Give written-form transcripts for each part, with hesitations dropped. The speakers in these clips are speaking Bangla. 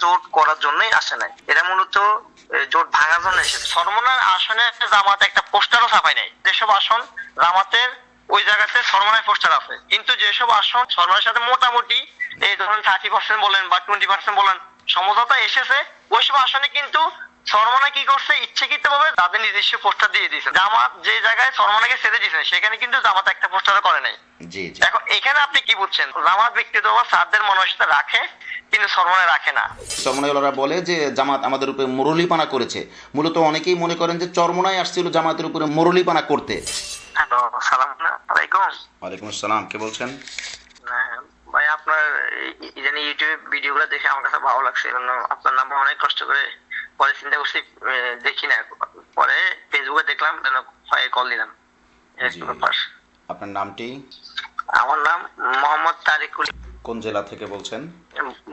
জোট করার জন্যই আসে নাই, এরা মূলত জোট ভাঙার জন্য এসেছে। সরমনার আসনে জামাত একটা পোস্টারও ছাপাই নাই। যেসব আসন জামাতের ওই জায়গাতে সরমনায় পোস্টার আছে, কিন্তু যেসব আসন সরমনার সাথে মোটামুটি এই ধরুন 30% বলেন বা 20% বলেন সমঝোতা এসেছে, ওইসব আসনে কিন্তু সরমনা কি করছে, ইচ্ছাকৃত ভাবে তাদের নিজস্ব পোস্টার দিয়ে দিয়েছে। জামাত যে জায়গায় সরমনাকে ছেড়ে দিয়েছে সেখানে কিন্তু জামাত একটা পোস্টারও করে নাই। জি জি। এখন এখানে আপনি কি বুঝছেন, জামাত ব্যক্তিগতভাবে স্যারদের মনোসিতা রাখে কিন্তু সরমনায় রাখে না। চরমনাইওয়ালারা বলে যে জামাত আমাদের উপরে মুরলিপানা করেছে। মূলত অনেকেই মনে করেন যে চরমনাই আসছিল জামাতের উপরে মুরলিপানা করতে। হ্যালো, সালাম আলাইকুম। ওয়ালাইকুম আসসালাম, কে বলছেন? ভাই আপনার ইদানি ইউটিউবে ভিডিওগুলো দেখে আমার কাছে ভালো লাগছে, জন্য আপনার নাম্বার অনেক কষ্ট করে পরে চিন্তা করছি দেখি না, পরে ফেসবুকে দেখলাম যেন কল দিলাম। আপনার নামটি? আমার নাম মোহাম্মদ তারিকুল। কোন জেলা থেকে বলছেন?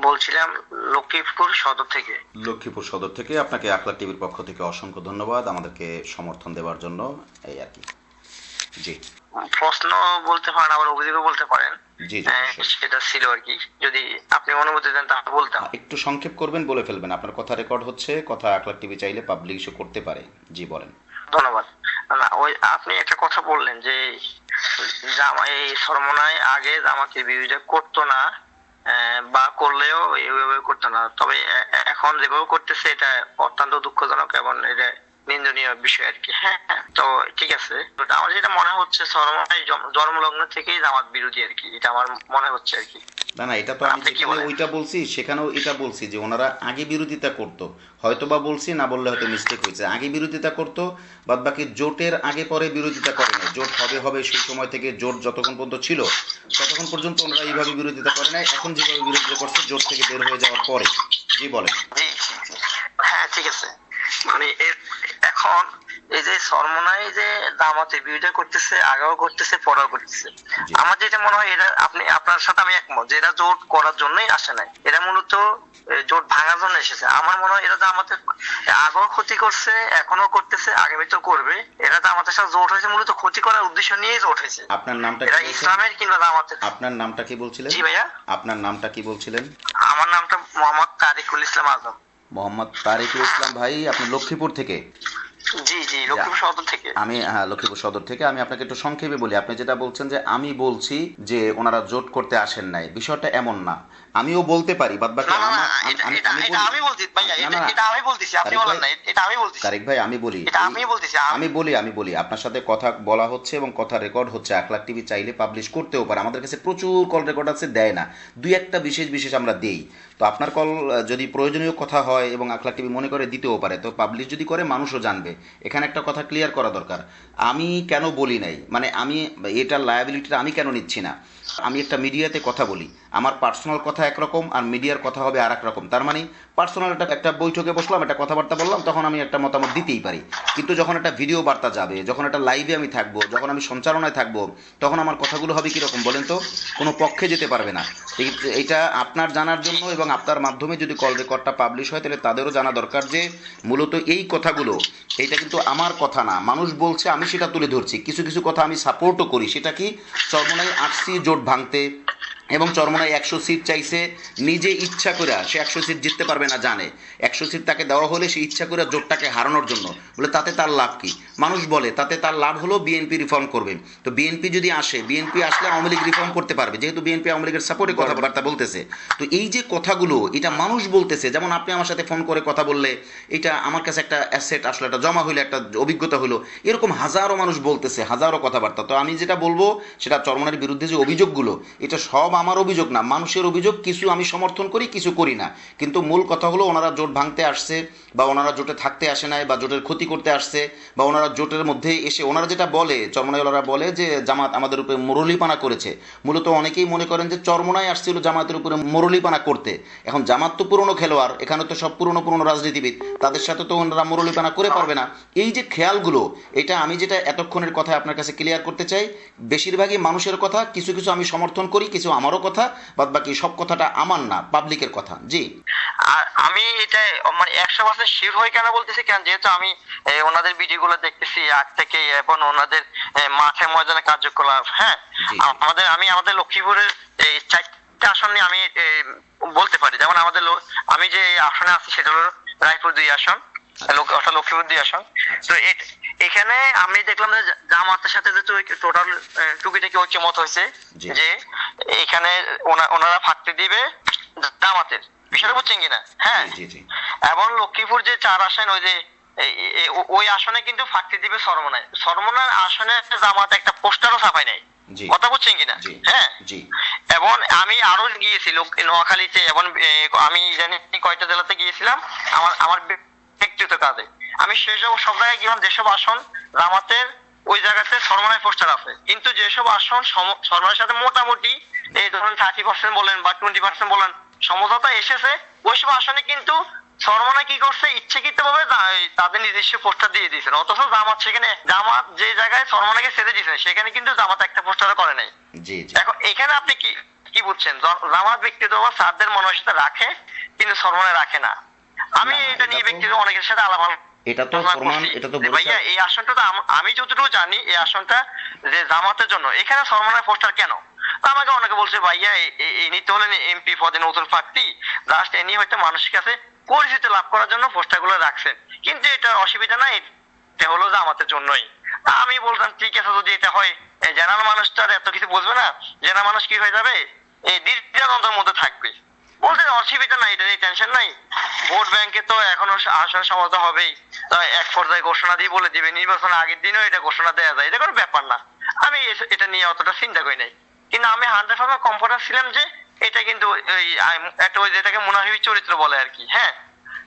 বলছিলাম লক্ষ্মীপুর সদর থেকে। লক্ষ্মীপুর সদর থেকে। আপনাকে আখলাক টিভির পক্ষ থেকে অসংখ্য ধন্যবাদ আমাদেরকে সমর্থন দেওয়ার জন্য, এই আর কি। জি, প্রশ্ন বলতে পারেন, আবার অভিযোগও বলতে পারেন। জি সেটা ছিল আর কি, যদি আপনি অনুমতি দেন তাহলে বলতাম। একটু সংক্ষেপ করবেন, বলে ফেলবেন। আপনার কথা রেকর্ড হচ্ছে, কথা আখলাক টিভি চাইলে পাবলিশও করতে পারে। জি বলেন। ধন্যবাদ। না, ওই আপনি একটা কথা বললেন যে এই সরমনায় আগে জামাতের বিরোধিতা করতো না, বা করলেও এইভাবে করতো না, তবে এখন যেভাবে করতেছে এটা অত্যন্ত দুঃখজনক এবং এটা নিন্দনীয় বিষয় আর কি। হ্যাঁ, তো ঠিক আছে, আমার যেটা মনে হচ্ছে সরমনায় জন্মলগ্ন থেকেই জামাত বিরোধী আর কি, এটা আমার মনে হচ্ছে আর কি। না না, এটা তো আমি যেখানে ওইটা বলছি সেখানেও এটা বলছি যে ওনারা আগে বিরোধিতা করতো, হয়তো বা বলছি, না বললে হয়তো মিস্টেক হয়েছে। আগে বিরোধিতা করতো, বাদ বাকি জোটের আগে পরে বিরোধিতা করে না। জোট হবে হবে সেই সময় থেকে জোট যতক্ষণ পর্যন্ত ছিল ততক্ষণ পর্যন্ত ওনারা এইভাবে বিরোধিতা করে নাই। এখন যেভাবে বিরোধিতা করছে জোট থেকে বের হয়ে যাওয়ার পরে। জি বলেন। জি, হ্যাঁ ঠিক আছে। মানে এখন এই যে সরমনায় যে জামাতের বিরোধিতা করতেছে, আগেও করতেছে, পরেও করতেছে, আমার যেটা মনে হয় এটা আপনার সাথে আমি একমত যে এরা জোট করার জন্যই আসে নাই, এরা মূলত জোট ভাঙার জন্য এসেছে। আমার মনে হয় এরা তো আমাদের আগেও ক্ষতি করছে, এখনো করতেছে, আগামীতেও করবে। এরা তো আমাদের সাথে জোট হয়েছে মূলত ক্ষতি করার উদ্দেশ্য নিয়েই জোট হয়েছে। আপনার নামটা এরা ইসলামের কিংবা জামাতের। আপনার নামটা কি বলছিলেন? জি ভাইয়া, আপনার নামটা কি বলছিলেন? আমার নামটা মোহাম্মদ তারিকুল ইসলাম আজম। মোহাম্মদ তারিকুল ইসলাম ভাই, আপনি লক্ষ্মীপুর থেকে? জি জি, লক্ষ্মীপুর সদর থেকে। হ্যাঁ, লক্ষ্মীপুর সদর থেকে। আমি আপনাকে একটু সংক্ষেপে বলি। আপনি যেটা বলছেন যে আমি বলছি যে ওনারা জোট করতে আসেন নাই, বিষয়টা এমন না। আমিও বলতে পারি, বাদ বাকি তারিক ভাই আমি বলি আপনার সাথে কথা বলা হচ্ছে এবং কথা রেকর্ড হচ্ছে। আখলাক টিভি চাইলে পাবলিশ করতেও পারে, আমাদের কাছে প্রচুর কল রেকর্ড আছে, দেয় না। দুই একটা বিশেষ আমরা দেই। তো আপনার কল যদি প্রয়োজনীয় কথা হয় এবং আখলাক টিভি মনে করে দিতেও পারে, তো পাবলিশ যদি করে মানুষও জানবে। এখানে একটা কথা ক্লিয়ার করা দরকার, আমি কেন বলি নাই, মানে আমি এটার লায়াবিলিটিটা আমি কেন নিচ্ছি না। আমি একটা মিডিয়াতে কথা বলি, আমার পার্সোনাল কথা একরকম আর মিডিয়ার কথা হবে আর এক রকম। তার মানে পার্সোনাল একটা বৈঠকে বসলাম, একটা কথাবার্তা বললাম, তখন আমি একটা মতামত দিতেই পারি। কিন্তু যখন একটা ভিডিও বার্তা যাবে, যখন একটা লাইভে আমি থাকবো, যখন আমি সঞ্চালনায় থাকবো, তখন আমার কথাগুলো হবে কীরকম বলেন তো? কোনো পক্ষে যেতে পারবে না। এইটা আপনার জানার জন্য এবং আপনার মাধ্যমে যদি কল রেকর্ডটা পাবলিশ হয় তাহলে তাদেরও জানা দরকার যে মূলত এই কথাগুলো, এইটা কিন্তু আমার কথা না, মানুষ বলছে, আমি সেটা তুলে ধরছি। কিছু কথা আমি সাপোর্টও করি। সেটা কি, চরমনাই আসছি জোট ভাঙতে, এবং চরমনাই 100 সিট চাইছে, নিজে ইচ্ছা করে। সে 100 সিট জিততে পারবে না জানে, 100 সিট তাকে দেওয়া হলে সে ইচ্ছা করে জোটটাকে হারানোর জন্য। বলে তাতে তার লাভ কি? মানুষ বলে তাতে তার লাভ হলো বিএনপি রিফর্ম করবে। তো বিএনপি যদি আসে, বিএনপি আসলে আওয়ামী লীগ রিফর্ম করতে পারবে, যেহেতু বিএনপি আওয়ামী লীগের সাপোর্টে কথাবার্তা বলতেছে। তো এই যে কথাগুলো, এটা মানুষ বলতেছে। যেমন আপনি আমার সাথে ফোন করে কথা বললে, এটা আমার কাছে একটা অ্যাসেট আসলে, একটা জমা হইলো, একটা অভিজ্ঞতা হলো। এরকম হাজারো মানুষ বলতেছে, হাজারো কথাবার্তা। তো আমি যেটা বলবো সেটা, চরমনাইয়ের বিরুদ্ধে যে অভিযোগগুলো, এটা সব আমার অভিযোগ না, মানুষের অভিযোগ। কিছু আমি সমর্থন করি, কিছু করি না। কিন্তু মূল কথা হলো ওনারা জোট ভাঙতে আসছে, বা ওনারা জোটে থাকতে আসে নাই, বা জোটের ক্ষতি করতে আসছে, বা ওনারা জোটের মধ্যে এসে ওনারা যেটা বলে, চরমনাইওয়ালারা বলে যে জামাত আমাদের উপরে মুরলিপানা করেছে। মূলত অনেকেই মনে করেন যে চরমনাই আসছিল জামাতের উপরে মুরলিপানা করতে। এখন জামাত তো পুরনো খেলোয়াড়, এখানে তো সব পুরনো রাজনীতিবিদ, তাদের সাথে তো ওনারা মুরলিপানা করে পারবে না। এই যে খেয়ালগুলো, এটা আমি যেটা এতক্ষণের কথা আপনার কাছে ক্লিয়ার করতে চাই, বেশিরভাগই মানুষের কথা, কিছু আমি সমর্থন করি, কিছু আমারও কথা, বাদ বাকি সব কথাটা আমার না, পাবলিকের কথা। জি, আর আমি এটা মানে 100% শিওর হয়ে কেন বলতেছি, কেন যেহেতু আমি ওনাদের ভিডিওগুলো দেখতেছি আগ থেকে, এবং ওনাদের মাঠে ময়দানে কার্যকলাপ। হ্যাঁ, আমাদের লক্ষ্মীপুরের এই 4 আসন নিয়ে আমি বলতে পারি। যেমন আমাদের আমি যে আসনে আছি সেটা হলো রায়পুর 2 আসন, অর্থাৎ লক্ষ্মীপুর 2 আসন। তো এখানে আমি দেখলাম যে জামাতের সাথে যে টোটাল টুকিটাকি ঐক্যমত হয়েছে যে এখানে ওনারা ফাঁকতে দিবে জামাতের বিষয়টা, বুঝছেন কিনা? হ্যাঁ, এবং লক্ষ্মীপুর যে 4 আসন ওই যে ওই আসনে কিন্তু ফাঁকতে দিবে সরমনায়। সরমনার আসনে জামাত একটা পোস্টারও ছাপায় নাই, কথা বুঝছেন কিনা? হ্যাঁ, এবং আমি আরো গিয়েছি নোয়াখালীতে, এবং আমি জানি কয়টা জেলাতে গিয়েছিলাম আমার ব্যক্তিগত কাজে। আমি সেসব সব জায়গায় গেলাম, যেসব আসন জামাতের ওই জায়গাতে সরমনায় পোস্টার আছে, কিন্তু যেসব আসন সরমনার সাথে মোটামুটি এই ধরুন 30% বলেন বা 20% বলেন সমঝোতা এসেছে, ওইসব আসনে কিন্তু সরমনা কি করছে, ইচ্ছাকৃত ভাবে তাদের নিজস্ব পোস্টার দিয়ে দিয়েছেন। অথচ জামাত সেখানে, জামাত যে জায়গায় সরমনাকে ছেড়ে দিয়েছে সেখানে কিন্তু জামাত একটা পোস্টারও করে নাই। এখন এখানে আপনি কি বুঝছেন? জামাত ব্যক্তিগত স্যারদের মনোভাবটা রাখে কিন্তু সরমনায় রাখে না। আমি এটা নিয়ে ব্যক্তিগত অনেকের সাথে আলাপ, এটা তো প্রমাণ, এটা তো ভাইয়া এই আসনটা তো আমি যতটুকু জানি এই আসনটা যে জামাতের জন্য, এখানে সরমনায় পোস্টার কেন? আমাকে অনেকে বলছে ভাইয়া ইনি তো হলেন এমপি পদে নতুন প্রার্থী, জাস্ট ইনি হয়তো মানুষের কাছে পরিচিতি লাভ করার জন্য পোস্টার গুলো রাখছেন, কিন্তু এটা অসুবিধা নাই, এটা হলো জামাতের জন্যই। আমি বলতাম ঠিক আছে, যদি এটা হয় জেনারেল মানুষটা এত কিছু বুঝবে না, জেনারেল মানুষ কি হয়ে যাবে, এই দ্বিধাদ্বন্দ্বের মধ্যে থাকবে। বলতে অসুবিধা নাই, এটা নিয়ে টেনশন নাই। ভোট ব্যাংকে তো এখনো আসন সমঝোতা হবেই, এক পর্যায়ে ঘোষণা দিয়ে বলে দিবে, নির্বাচনের আগের দিনও এটা ঘোষণা দেওয়া যায়, এটা কোনো ব্যাপার না। আমি এটা নিয়ে অতটা চিন্তা করি নাই, কিন্তু আমি 100% কমফোর্টেবল ছিলাম যে এটা কিন্তু একটা ওই যেটাকে মুনাফিক চরিত্র বলে আর কি। হ্যাঁ,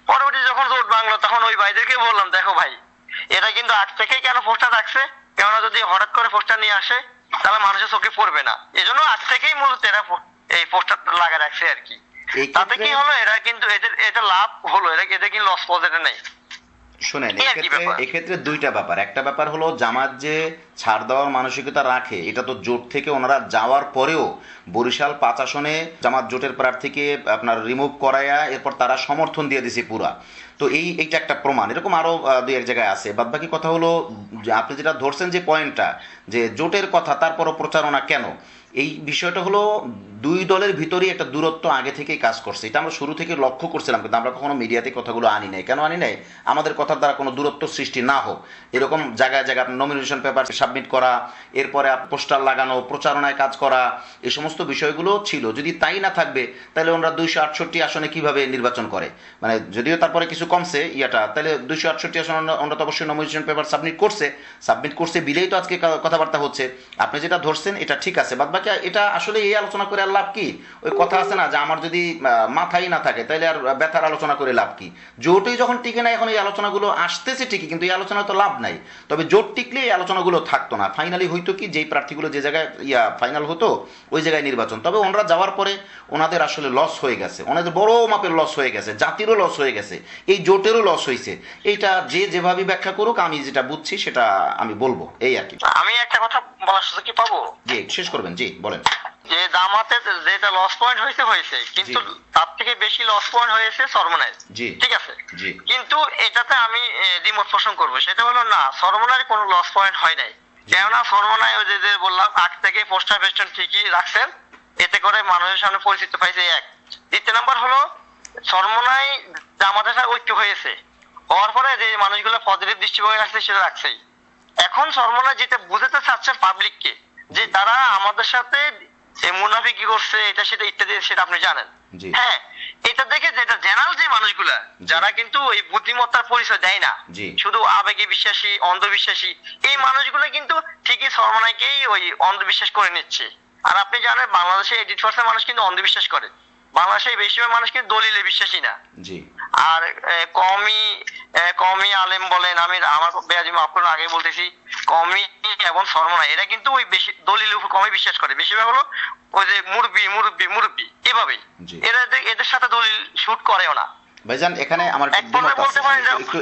পরবর্তী যখন জোট বাংলো তখন ওই ভাইদেরকে বললাম, দেখো ভাই এটা কিন্তু আগ থেকেই কেন পোস্টার রাখছে, কেননা যদি হঠাৎ করে পোস্টার নিয়ে আসে তাহলে মানুষের চোখে পড়বে না, এজন্য আগ থেকেই মূলত এরা এই পোস্টার লাগা রাখছে আর কি। তাতে কি হলো, এরা কিন্তু এটা লাভ হলো, এদের কিন্তু লস পজিটিভ নেই। শোনেন, এক্ষেত্রে দুইটা ব্যাপার। একটা ব্যাপার হলো জামাত যে ছাড় দেওয়ার মানসিকতা রাখে, এটা তো জোট থেকে ওনারা যাওয়ার পরেও বরিশাল 5 আসনে জামাত জোটের প্রার্থীকে আপনার রিমুভ করাইয়া এরপর তারা সমর্থন দিয়ে দিছে পুরা। তো এইটা একটা প্রমাণ। এরকম আরো 2-1 জায়গায় আছে। বাদ বাকি কথা হলো আপনি যেটা ধরছেন যে পয়েন্টটা, যে জোটের কথা তারপরও প্রচারণা কেন, এই বিষয়টা হলো দুই দলের ভিতরেই একটা দূরত্ব আগে থেকেই কাজ করছে। এটা আমরা শুরু থেকে লক্ষ্য করছিলাম, কিন্তু আমরা কখনো মিডিয়াতে কথাগুলো আনি নাই। কেন আনি নাই? আমাদের কথার দ্বারা কোনো দূরত্ব সৃষ্টি না হোক। এরকম জায়গায় জায়গায় নমিনেশন পেপার সাবমিট করা, এরপরে পোস্টার লাগানো, প্রচারণায় কাজ করা, এই সমস্ত বিষয়গুলো ছিল। যদি তাই না থাকবে তাহলে ওনারা 268 আসনে কিভাবে নির্বাচন করে, মানে যদিও তারপরে কিছু কমছে তাহলে 268 আসনে ওনারা তো অবশ্যই নমিনেশন পেপার সাবমিট করছে বিলেই তো আজকে কথাবার্তা হচ্ছে। আপনি যেটা ধরছেন এটা ঠিক আছে। বাদ বাকি এটা আসলে এই আলোচনা করে আর লাভ কি? ওই কথা আছে না যে আমার যদি মাথায় না থাকে তাহলে আর ব্যথার আলোচনা করে লাভ কি? জোটই যখন টিকে না, এখন এই আলোচনাগুলো আসতেছে ঠিকই, কিন্তু এই আলোচনা তো লাভ নাই। তবে জোট টিকলে এই আলোচনাগুলো থাকতো না। ফাইনালি হইতো কি, যেই প্রার্থীগুলো যে জায়গায় ফাইনাল হতো ওই জায়গায় নির্বাচন। তবে ওনারা যাওয়ার পরে ওনাদের আসলে লস হয়ে গেছে, ওনাদের বড় মাপের লস হয়ে গেছে, জাতিরও লস হয়ে গেছে, এই জোটেরও লস হয়েছে। এইটা যে যেভাবে ব্যাখ্যা করুক, আমি যেটা বুঝছি সেটা আমি বলবো, এই আর কি। আমি একটা কথা বলার সুযোগ কি পাবো? জি, শেষ করবেন। জি বলেন। যে জামাতের যেটা লস পয়েন্ট হয়েছে কিন্তু তার থেকে বেশি লস পয়েন্ট হয়েছে সরমনায়। ঠিক আছে, কিন্তু এটাতে আমি দ্বিমত পোষণ করবো। সেটা হলো না, সরমনায় কোনো লস পয়েন্ট হয় নাই। কেননা সরমনায় ওই যে বললাম আগ থেকে পোস্টার ফেস্টন ঠিকই রাখছেন, এতে করে মানুষের সামনে পরিচিত পাইছে। এক, দ্বিতীয় নাম্বার হলো সরমনায় জামাতের সাথে ঐক্য হয়েছে, হওয়ার পরে যে মানুষগুলো পজিটিভ দৃষ্টিভঙ্গি রাখছে সেটা রাখছেই। এখন সরমনায় যেটা বুঝাতে চাচ্ছে পাবলিককে যে তারা আমাদের সাথে মুনাফিকি করছে, এটা সেটা ইত্যাদি, সেটা আপনি জানেন। হ্যাঁ, এটা দেখে যেটা জেনারেল যে মানুষগুলা যারা কিন্তু ওই বুদ্ধিমত্তার পরিচয় দেয় না, শুধু আবেগে বিশ্বাসী, অন্ধবিশ্বাসী, এই মানুষগুলো কিন্তু ঠিকই সরমনাইকেই ওই অন্ধবিশ্বাস করে নিচ্ছে। আর আপনি জানেন বাংলাদেশে 80% মানুষ কিন্তু অন্ধবিশ্বাস করে, বাংলাদেশের বেশিরভাগ মানুষ কিন্তু দলিলে বিশ্বাসী না। আর কমি আলেম বলেন, আমি আমার আপনার আগে বলতেছি, কমি এবং সরমনাই এরা কিন্তু ওই বেশি দলিলের উপর কমই বিশ্বাস করে। বেশিরভাগ হলো ওই যে মুরব্বি এভাবেই, এদের সাথে দলিল শুট করেও না। ভাইজান, এখানে আমার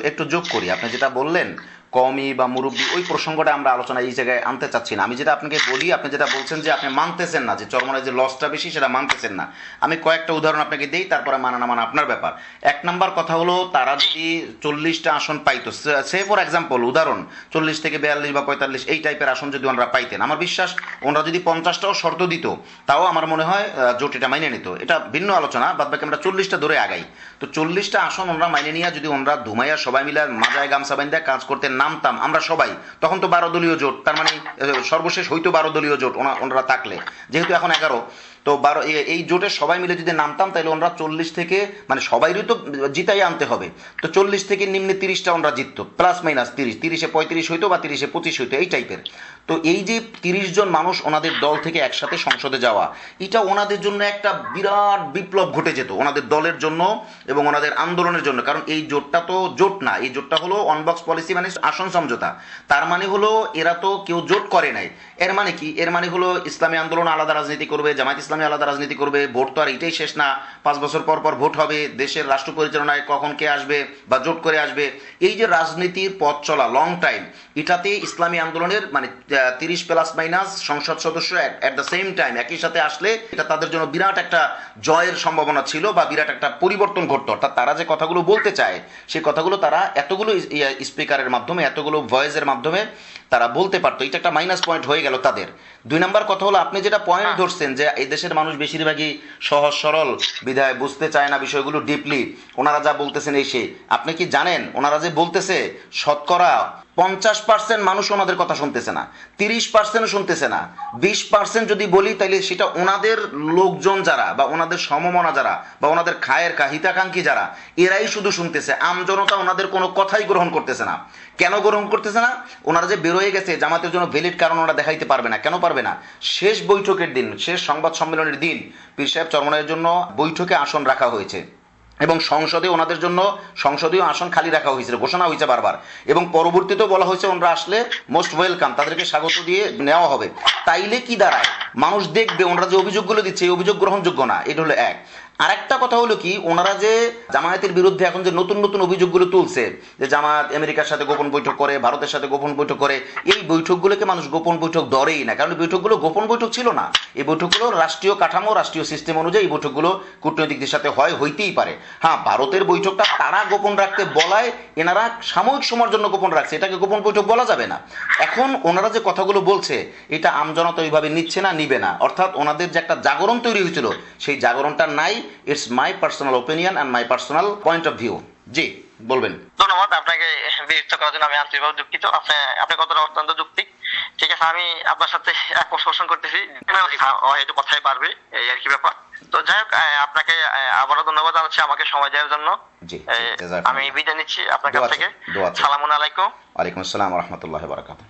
একটু যোগ করি। আপনি যেটা বললেন কওমি বা মুরব্বী ওই প্রসঙ্গটা আমরা আলোচনা এই জায়গায় আনতে চাচ্ছি না। আমি যেটা আপনাকে বলি, আপনি যেটা বলছেন যে আপনি মানতেছেন না যে চরমনায় যে লসটা বেশি সেটা মানতেছেন না, আমি কয়েকটা উদাহরণ আপনাকে দেই, তারপরে মানা না মানা আপনার ব্যাপার। এক নাম্বার কথা হলো, তারা যদি 40টা আসন পাইতো, সে ফর এক্সাম্পল উদাহরণ 40 থেকে 42 বা 45 এই টাইপের আসন যদি ওনারা পাইতেন, আমার বিশ্বাস ওনারা যদি 50টাও শর্ত দিত তাও আমার মনে হয় জোট এটা মাইনে নিত। এটা ভিন্ন আলোচনা, বাদ বাকি আমরা 40টা ধরে আগাই। তো 40টা আসন ওনারা মাইনে নিয়ে যদি ওনারা ধুমাইয়া সবাই মিলে মাজায় গামছা বান্ধা কাজ করতে নামতাম আমরা সবাই, তখন তো 12 দলীয় জোট, তার মানে সর্বশেষ হয়তো 12 দলীয় জোট ওনারা থাকলে, যেহেতু এখন 11, তো 12 এই জোটের সবাই মিলে যদি নামতাম তাহলে ওনারা 40 থেকে মানে সবাইরই তো জিতাই আনতে হবে, তো 40 থেকে নিম্নে 30টা ওনারা জিততো, প্লাস মাইনাস 30, 30-এ 35 হইতো বা 30-এ 25 হইতো এই টাইপের। তো এই যে 30 জন মানুষ ওনাদের দল থেকে একসাথে সংসদে যাওয়া, এটা ওনাদের জন্য একটা বিরাট বিপ্লব ঘটে যেত, ওনাদের দলের জন্য এবং ওনাদের আন্দোলনের জন্য। কারণ এই জোটটা তো জোট না, এই জোটটা হলো অনবক্স পলিসি, মানে আসন সমঝোতা। তার মানে হলো এরা তো কেউ জোট করে নাই। এর মানে কি? এর মানে হলো ইসলামী আন্দোলন আলাদা রাজনীতি করবে, জামায়াত ইসলামী আলাদা রাজনীতি করবে, ভোট তো আর এটাই শেষ না, 5 বছর পর পর ভোট হবে, দেশের রাষ্ট্র পরিচালনায় কখন কে আসবে বা জোট করে আসবে, এই যে রাজনীতির পথ চলা লং টাইম, এটাতে ইসলামী আন্দোলনের মানে 30 প্লাস মাইনাস সংসদ সদস্য অ্যাট দ্য সেম টাইম একই সাথে আসলে এটা তাদের জন্য বিরাট একটা জয়ের সম্ভাবনা ছিল বা বিরাট একটা পরিবর্তন ঘটতো। অর্থাৎ তারা যে কথাগুলো বলতে চায় সেই কথাগুলো তারা এতগুলো স্পিকারের মাধ্যমে, এতগুলো ভয়েসের মাধ্যমে তারা বলতে পারতো, এটা একটা মাইনাস পয়েন্ট হয়ে গেল তাদের। 2 নাম্বার কথা হলো, আপনি যেটা পয়েন্ট ধরছেন যে এই দেশের মানুষ বেশিরভাগই সহজ সরল বিধায় বুঝতে চায় না বিষয়গুলো ডিপলি, ওনারা যা বলতেছেন এই সে, আপনি কি জানেন ওনারা যে বলতেছে শতকরা 50% মানুষ ওনাদের কথা শুনতেছে না, 30% শুনতেছে না, 20% যদি বলি তাহলে সেটা ওনাদের লোকজন যারা বা ওনাদের সমমনা যারা বা ওনাদের খায়ের হিতাকাঙ্ক্ষী যারা, এরাই শুধু শুনতেছে, আমজনতা ওনাদের কোনো কথাই গ্রহণ করতেছে না। কেন গ্রহণ করতেছে না? ওনারা যে বেরোয় গেছে জামাতের জন্য ভ্যালিড কারণ ওনারা দেখাইতে পারবে না। কেন পারবে না? শেষ বৈঠকের দিন, শেষ সংবাদ সম্মেলনের দিন পীর সাহেব চরমনাইয়ের জন্য বৈঠকে আসন রাখা হয়েছে এবং সংসদে ওনাদের জন্য সংসদীয় আসন খালি রাখা হয়েছিল, ঘোষণা হয়েছে বারবার, এবং পরবর্তীতেও বলা হয়েছে ওনারা আসলে মোস্ট ওয়েলকাম, তাদেরকে স্বাগত দিয়ে নেওয়া হবে। তাইলে কি দাঁড়ায়? মানুষ দেখবে ওনারা যে অভিযোগগুলো দিচ্ছে এই অভিযোগ গ্রহণযোগ্য না, এটা হলো এক। আরেকটা কথা হলো কি, ওনারা যে জামায়াতের বিরুদ্ধে এখন যে নতুন নতুন অভিযোগগুলো তুলছে যে জামায়াত আমেরিকার সাথে গোপন বৈঠক করে, ভারতের সাথে গোপন বৈঠক করে, এই বৈঠকগুলোকে মানুষ গোপন বৈঠক ধরেই না, কারণ এই বৈঠকগুলো গোপন বৈঠক ছিল না। এই বৈঠকগুলো রাষ্ট্রীয় কাঠামো, রাষ্ট্রীয় সিস্টেম অনুযায়ী এই বৈঠকগুলো কূটনৈতিকদের সাথে হইতেই পারে। হ্যাঁ, ভারতের বৈঠকটা তারা গোপন রাখতে বলায় এনারা সাময়িক সময়ের জন্য গোপন রাখছে, এটাকে গোপন বৈঠক বলা যাবে না। এখন ওনারা যে কথাগুলো বলছে এটা আমজনতা ওইভাবে নিচ্ছে না, নিবে না, অর্থাৎ ওনাদের যে একটা জাগরণ তৈরি হয়েছিল সেই জাগরণটা নাই। It's my personal opinion and my personal point of view. জি বলবেন। ধন্যবাদ আপনাকে বিরক্ত করার জন্য, আমি আন্তরিকভাবে দুঃখিত। আপনি কথাটা অত্যন্ত যৌক্তিক। ঠিক আছে, আমি আপনার সাথে একমত পোষণ করতেছি, হয়তো কথাই পারবে এই আর কি ব্যাপার। তো যাই হোক, আপনাকে আবারও ধন্যবাদ জানাচ্ছি আমাকে সময় দেওয়ার জন্য। আমি বিদায় নিচ্ছি আপনার কাছ থেকে। সালামুন আলাইকুম। ওয়ালাইকুম আসসালাম ওয়া রাহমাতুল্লাহি ওয়া বারাকাতুহু।